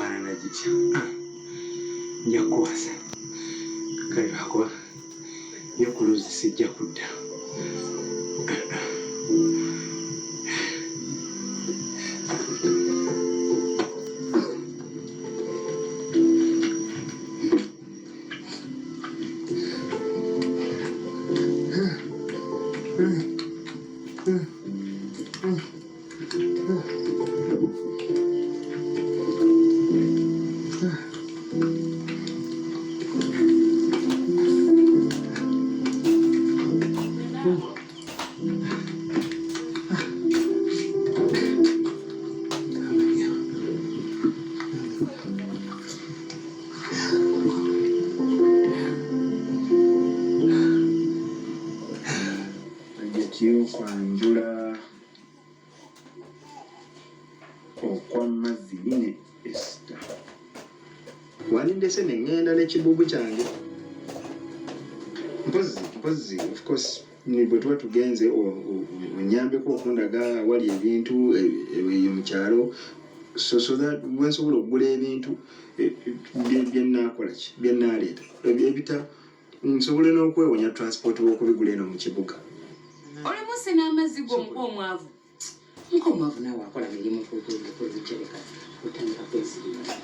efaanana gitya nja kuwasa kale lwakuba yokuluzi sijja kudda kwanjula okw'amazzi line Esther wanindese ne ŋŋenda n'ekibubu kyange mpozi of course ni bwe tuba tugenze onyambeko okundaga wali ebintu eyo mu kyalo so that wensobola okugula ebintu byennakola ki byennaleeta ebita nsobole n'okwewonya transport w'okubigula eno mu kibuga olimu sinamazzi g'omwavu nk'omwavu naawe akola mirimu kuzikyereka kutandika kwesirira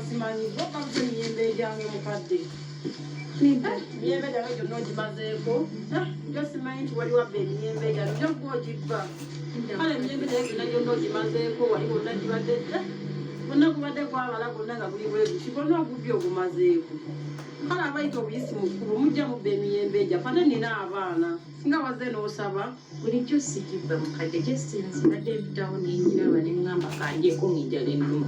simanyi bokabuze miyembe egyange mukadde miyembe gyange gyonna ogimazeeko njo simanyi nti wali wabba emiyembe gyano njo gwogibba kale emiyembe gyange gyonna gyonna ogimazeeko wali wonna gibadde bonna gubadde gwabala gonna nga guli bweguki gonna ogubbi ogumazeeko kale abayita obuyisi mukulu mujja mubba emiyembe egya kate nina abaana singa wazze n'osaba bulijjo sikibba mukadde kyesinzi badde mpitawo nenyiraba neŋŋamba kanjeko ng'enjala ennuma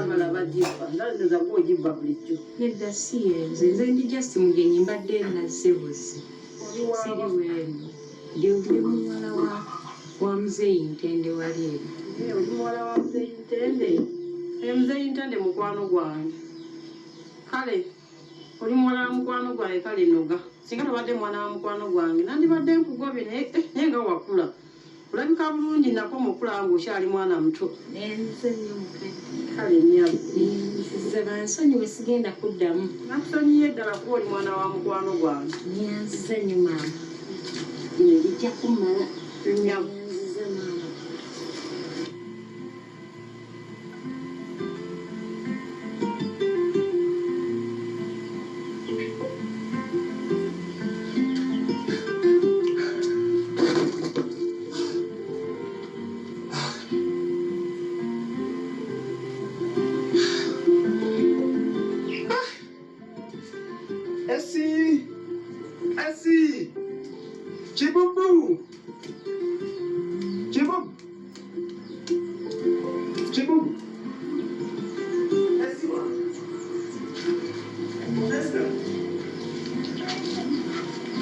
abala bagibba ndaleza gwogibba bulijjo nedda si yenze nze ndi just mugenyi mbadde nazze buzi siri weeno ndi muwala wa muzeeyi ntende wali eri oli muwala wa muzeeyi ntende muzeeyi ntende mukwano gwange kale oli muwala wa mukwano gwange kale noga singa tobadde mwana wa mukwano gwange nandibadde nkugobye naye nga wakula olabika bulungi nako mukula nga okyali mwana muto nenze nnyo mukadde kale nnyabo nzize bansonyiwe sigenda kuddamu nakusonyiye eddala kuba oli mwana wa mukwano gwange nyanzize nnyo maama bino bijja kummala nnyabo nyanzize maama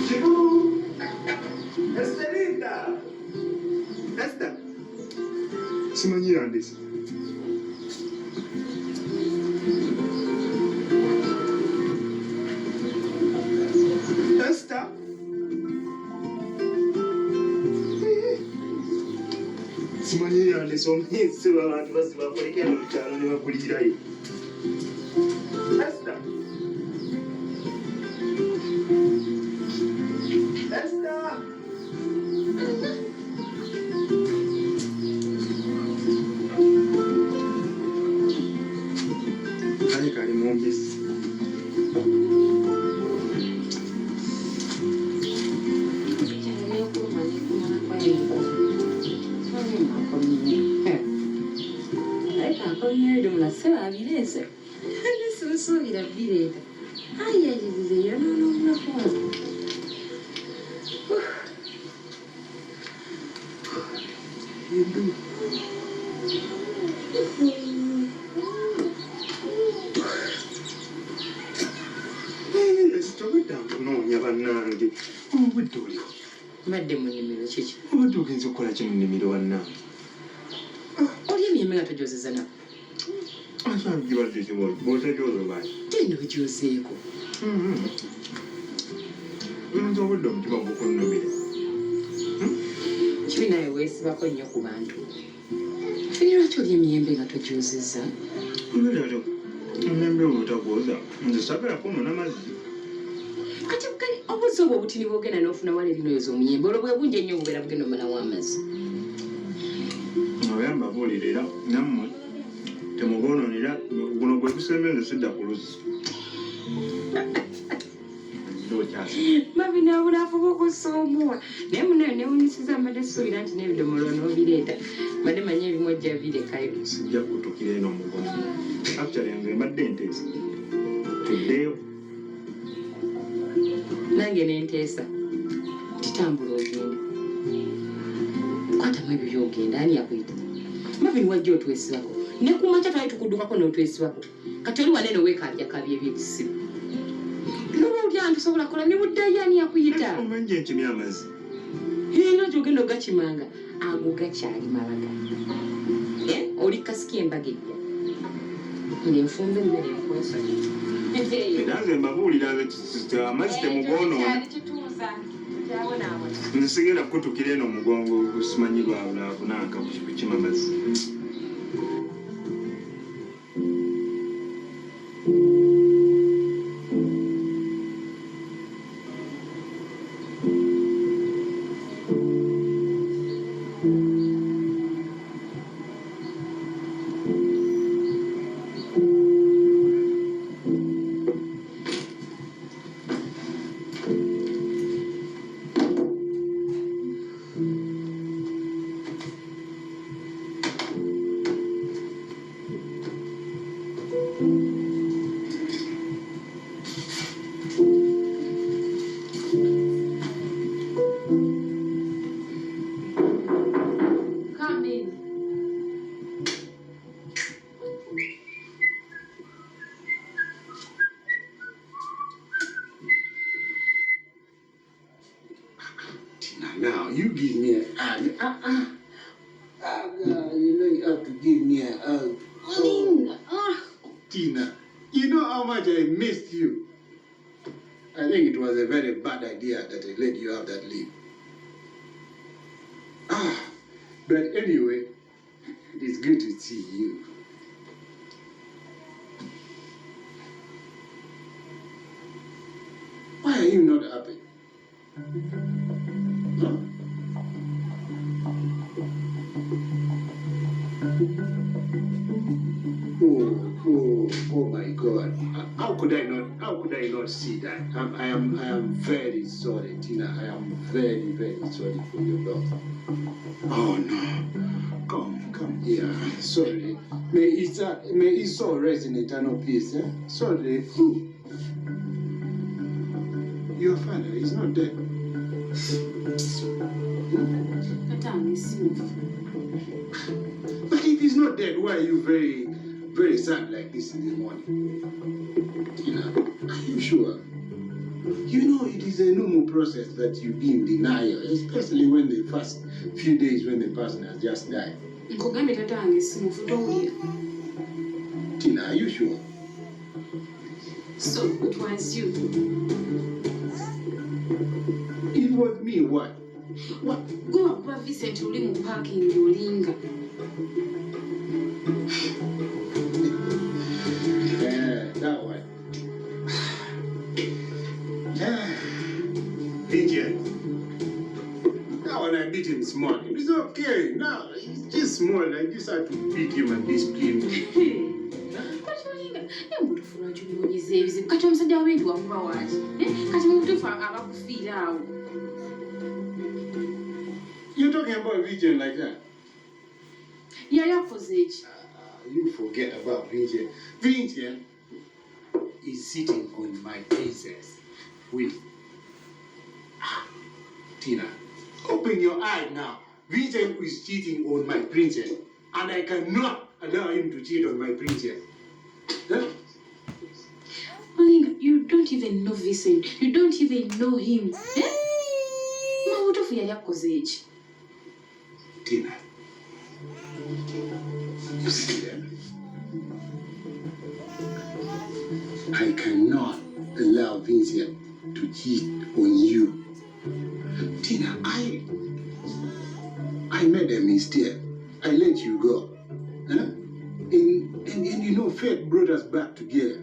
Chibubu! Estelita! Esther! Simanyi yandese. Esther! Simanyi yandese omuyisi abantu bazibakolekera mu kyalo ne bakulirayo. Esther! Esther! Kale mumpisi. Abirese ndisuubira bireeta ayayirize yonononakuwa Tobedda nkunoonya bannange obudde oliwo Mbadde mu nnimiro kiki? Obadde ogenza okukola ki mu nnimiro wannange? Oli emiyembe nga togyozeza nako? Ate gibadde kibozi bw'otegyoza baaki? Genda ogyozeeko. Nze obudde omutima gukunnumira. Kibi nawe weesibako nnyo ku bantu. Firi lwaki oli emiyembe nga togyozeza? Olwaleero emiyembe obutagwoza nze sagala kwonoona mazzi. Kati kali obuzi obwo obutini bwogenda n'ofuna wala erinoyoza omuyembe olwo bwe bungi ennyo obubeera bugenda omalawo amazzi. Oyamba buulira era nammwe temugoononera guno gwe gusembenze sidda ku luzzi. Marvin abulaafuba okusoomoola naye munayo newunyisiza mbadde suubira nti n'ebidomolo n'obireeta mbadde manyi ebimu ojja birekayo. Sijja kutukira eno mugongo. Actually nze mbadde nteesa tuddeyo. Nange nenteesa titambula ogenda kwatamu ebyo byogenda ani yakuyita. Marvin wajja otwesibako ne ku makya twali tukuddukako n'otwesibako kati oli wanene weekabya ebyekisibu noba olya ntusobola kola ne buddayo ani yakuyita. Omanyi enkimya amazzi ino gyogenda ogakimanga ago gakyali malaga oli kasiki embaga ejja nenfumba emmere enkwesa era nze mbabuulira amazzi temugoonona. Nsigenda kukutukira eno mugongo simanyi lwabulaavunanka kukima amazzi. Now, you give me an hug. You know you have to give me a hug. Tina, you know how much I missed you. I think it was a very bad idea that I let you have that leave. But anyway, it's good to see you. Why are you not happy? Huh? Oh my God! How could I not see that? I am very sorry, Tina. I am very, very sorry for your loss. Oh no! Come here. Sorry. May his soul rest in eternal peace. Eh? Sorry. Your father is not dead. But if he's not dead, why are you very, very sad like this in the morning? Tina, are you sure? You know it is a normal process that you be in denial, especially when the first few days when the person has just died. Tina, are you sure? So it was you. It was me, what? What? Go up, Vincent, to live parking your linga. Yeah, that one. Vincent. That one I beat him small. It's okay. Now, it's just small. I just had to beat him and discipline him. Kati omusajja w'ebintu wakuba waaki kati mu butuufu abakufiira awo. You're talking about Vincent like that? Yali akoze eki? You forget about Vincent. Vincent is sitting on my princess with Tina. Open your eye now. Vincent is cheating on my princess, and I cannot allow him to cheat on my princess. Huh? Olinga, you don't even know Vincent. You don't even know him. mubutuufu yali akoze eki? Tina, you see that? I cannot allow Vincent to cheat on you. Tina, I made a mistake. I let you go. Huh? And you know, fate brought us back together.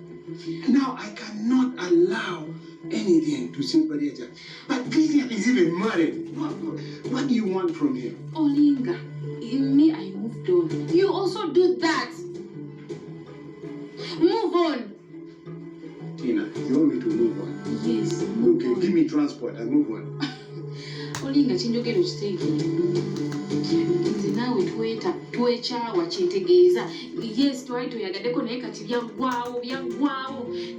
Now I cannot allow anything to separate us. But Vincent is even married. What do you want from him? Olinga, in me I moved on. You also do that. Move on. Tina, you want me to move on? Yes, move Okay, on. give me transport. I move on. Olinga kinjogera okitegeera. Nze naawe twekyawa kyentegeeza. Yes, twali toyagaddeko naye kati byaggwawo.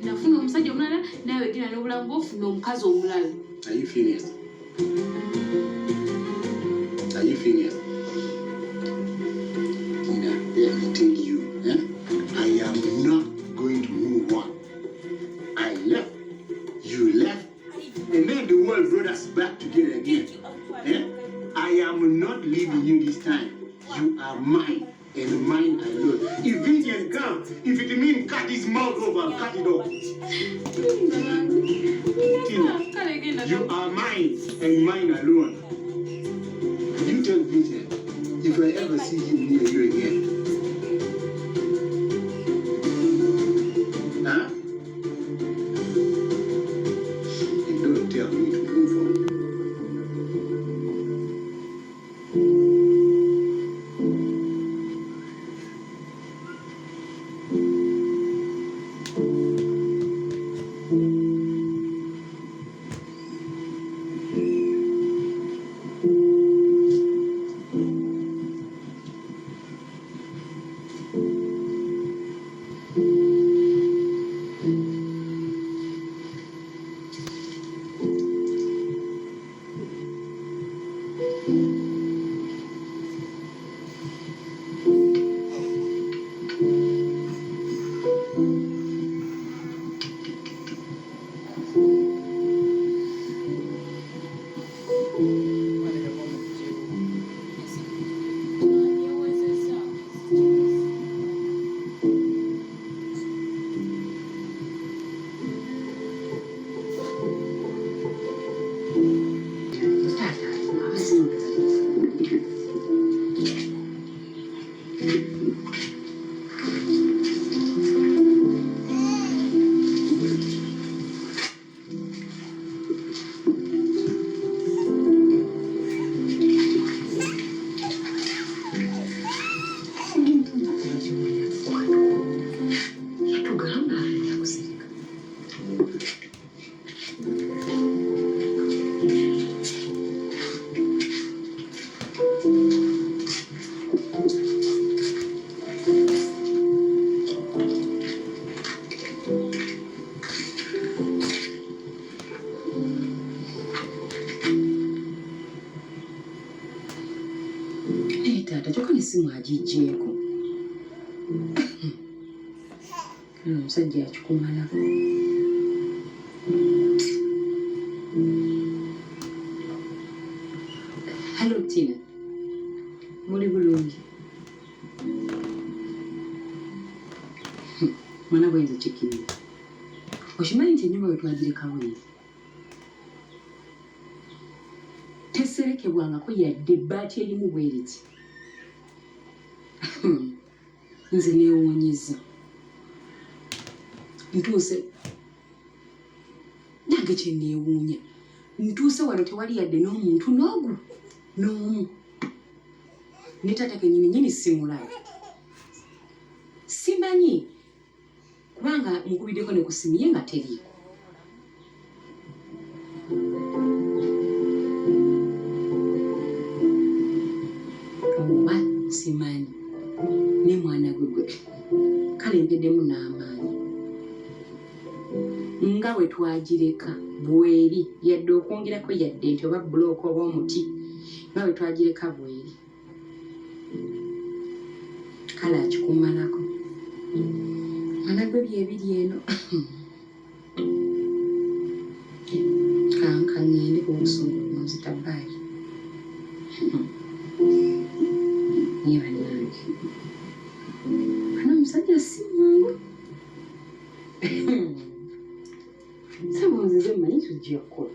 Nafuna omusajja omulala naawe genda n'obulamu bw'ofuna omukazi omulala. Are you finished? Are you finished? Tina, let me tell you, I am not going to move on. I left, you left, and then the world brought us back together again. I am not leaving you this time. You are mine, and mine alone. If Vincent comes, if it means cut his mouth off, I'll cut it off. Tina, you are mine, and mine alone. You tell Vincent, if I ever see him near you again, huh? You don't tell me to move on. Taata kyokka n'essimu agiggyeeko. Omusajja akikumalako. Hello Tina. Muli bulungi? Mwana bwenze kikiri. Okimanyi nti ennyumba we twagirekawo eri teserekebwangako yadde ebbaati erimu bwe riti. Nze neewuunyizza. Ntuuse nange kye neewuunya. Ntuuse wano tewali yadde n'omuntu n'omu. Ne taata kennyini simulaba. Simanyi kubanga nkubiddeko ne ku simu ye nga teriiko. Oba simanyi ne mwana gwe kale mpeddemu n'amaanyi nga bwe twagireka bweri yadde okwongerako yadde nti oba bulooka oba omuti nga bwe twagireka bweri kale akikumalako mwana gwe byebiri eno kanka ngende ku busungu nzita bbaali. Niye bannange ano omusajja si mwangu sawa nzize mmanyi tujja kukola